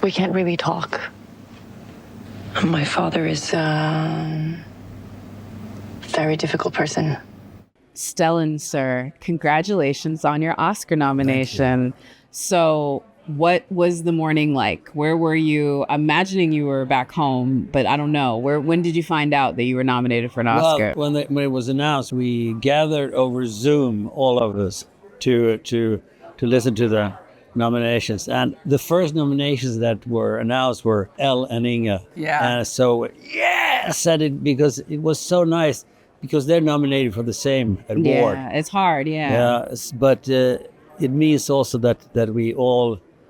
We can't really talk. My father is a very difficult person. Stellan, sir, congratulations on your Oscar nomination. So what was the morning like? Where were you? I'm imagining you were back home, but I don't know. When did you find out that you were nominated for an Oscar? Well, when it was announced, we gathered over Zoom, all of us, to listen to the nominations. And the first nominations that were announced were Elle and Inga. Yeah. And so, I said it because it was so nice, because they're nominated for the same award. Yeah, it's hard, yeah. But it means also that we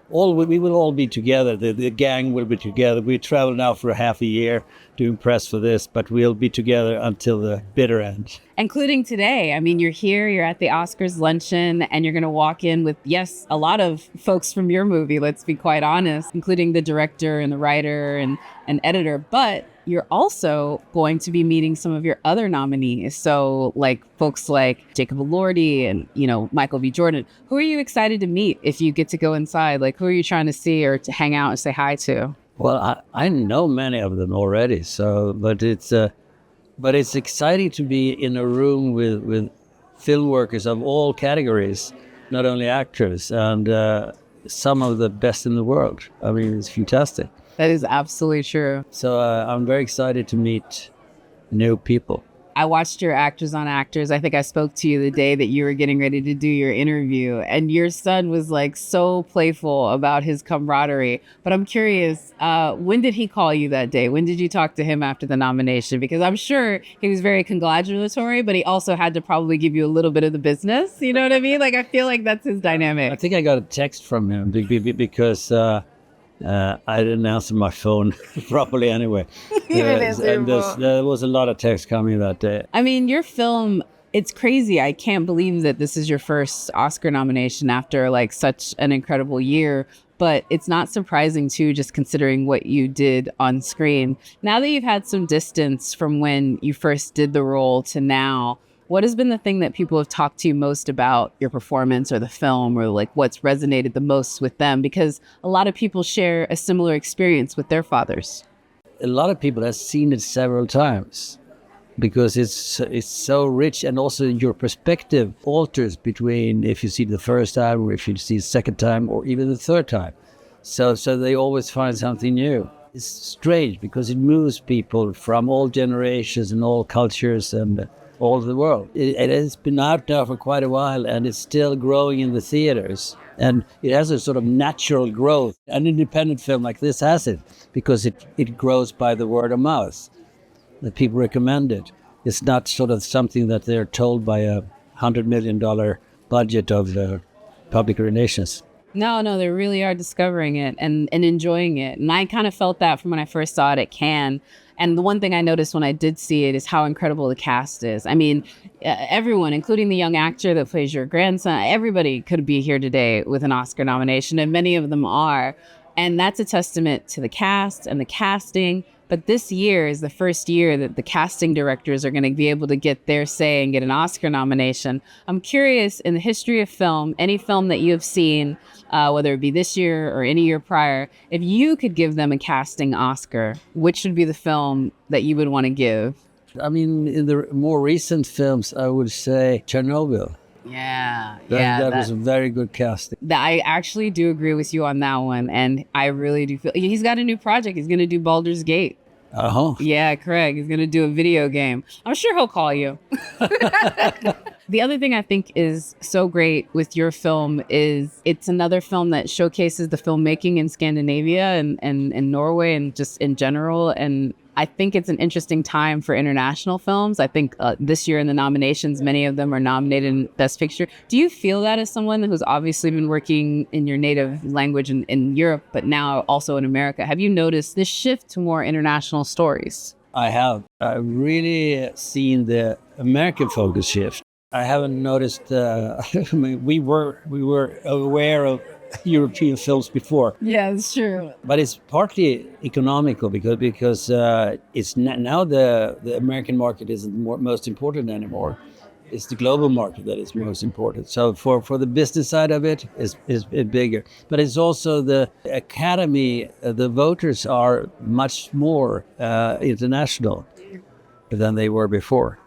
we will all be together. The gang will be together. We travel now for half a year doing press for this, but we'll be together until the bitter end. Including today. I mean, you're here, you're at the Oscars luncheon, and you're going to walk in with, yes, a lot of folks from your movie, let's be quite honest, including the director and the writer and editor. But you're also going to be meeting some of your other nominees. So like folks like Jacob Elordi and, Michael B. Jordan. Who are you excited to meet if you get to go inside? Like, who are you trying to see or to hang out and say hi to? Well, I know many of them already. But it's exciting to be in a room with film workers of all categories, not only actors, and some of the best in the world. I mean, it's fantastic. That is absolutely true. So I'm very excited to meet new people. I watched your Actors on Actors. I think I spoke to you the day that you were getting ready to do your interview, and your son was like so playful about his camaraderie. But I'm curious, when did he call you that day? When did you talk to him after the nomination? Because I'm sure he was very congratulatory, but he also had to probably give you a little bit of the business. You know what I mean? Like, I feel like that's his dynamic. I think I got a text from him because I didn't answer my phone properly anyway. And there was a lot of text coming that day. I mean, your film, it's crazy. I can't believe that this is your first Oscar nomination after like such an incredible year. But it's not surprising too, just considering what you did on screen. Now that you've had some distance from when you first did the role to now, what has been the thing that people have talked to you most about your performance or the film, or like what's resonated the most with them? Because a lot of people share a similar experience with their fathers. A lot of people have seen it several times because it's so rich, and also your perspective alters between if you see it the first time or if you see it the second time or even the third time. So they always find something new. It's strange because it moves people from all generations and all cultures and all over the world. It has been out now for quite a while, and it's still growing in the theaters. And it has a sort of natural growth. An independent film like this has it because it grows by the word of mouth. That people recommend it. It's not sort of something that they're told by a $100 million budget of the public relations. No, they really are discovering it and enjoying it. And I kind of felt that from when I first saw it at Cannes. And the one thing I noticed when I did see it is how incredible the cast is. I mean, everyone, including the young actor that plays your grandson, everybody could be here today with an Oscar nomination, and many of them are. And that's a testament to the cast and the casting. But this year is the first year that the casting directors are going to be able to get their say and get an Oscar nomination. I'm curious, in the history of film, any film that you have seen, whether it be this year or any year prior, if you could give them a casting Oscar, which would be the film that you would want to give? I mean, in the more recent films, I would say Chernobyl. Yeah. That was a very good casting. I actually do agree with you on that one. And I really do feel he's got a new project. He's going to do Baldur's Gate. Uh-huh. Yeah, Craig. He's going to do a video game. I'm sure he'll call you. The other thing I think is so great with your film is it's another film that showcases the filmmaking in Scandinavia and Norway and just in general. And I think it's an interesting time for international films. I think this year in the nominations, many of them are nominated in Best Picture. Do you feel that as someone who's obviously been working in your native language in Europe, but now also in America? Have you noticed this shift to more international stories? I have. I've really seen the American focus shift. I haven't noticed. I mean, we were aware of European films before. Yeah, it's true. But it's partly economical because it's now the American market isn't most important anymore. it's the global market that is most important. So for the business side of it is bigger, but it's also the academy. The voters are much more international than they were before.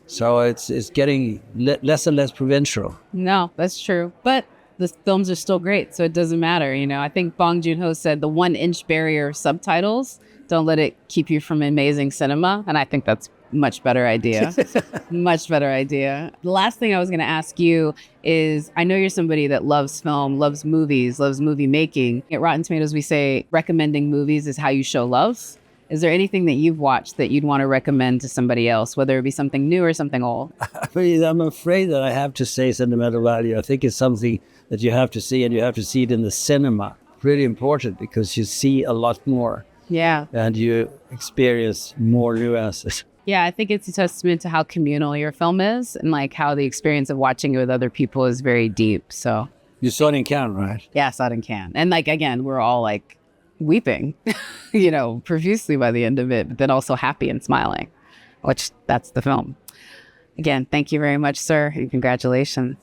So it's getting less and less provincial. No, that's true. But the films are still great, so it doesn't matter. You know, I think Bong Joon-ho said the 1-inch barrier of subtitles, don't let it keep you from amazing cinema. And I think that's much better idea. Much better idea. The last thing I was going to ask you is, I know you're somebody that loves film, loves movies, loves movie making. At Rotten Tomatoes, we say recommending movies is how you show love. Is there anything that you've watched that you'd want to recommend to somebody else, whether it be something new or something old? I'm afraid that I have to say Sentimental Value. I think it's something that you have to see, and you have to see it in the cinema. Pretty important, because you see a lot more. Yeah. And you experience more nuances. Yeah, I think it's a testament to how communal your film is, and like how the experience of watching it with other people is very deep. So You saw it in Cannes, right? yeah, I saw it in Cannes. And like, again, we're all like weeping, you know, profusely by the end of it, but then also happy and smiling, which that's the film. Again, thank you very much, sir, and congratulations.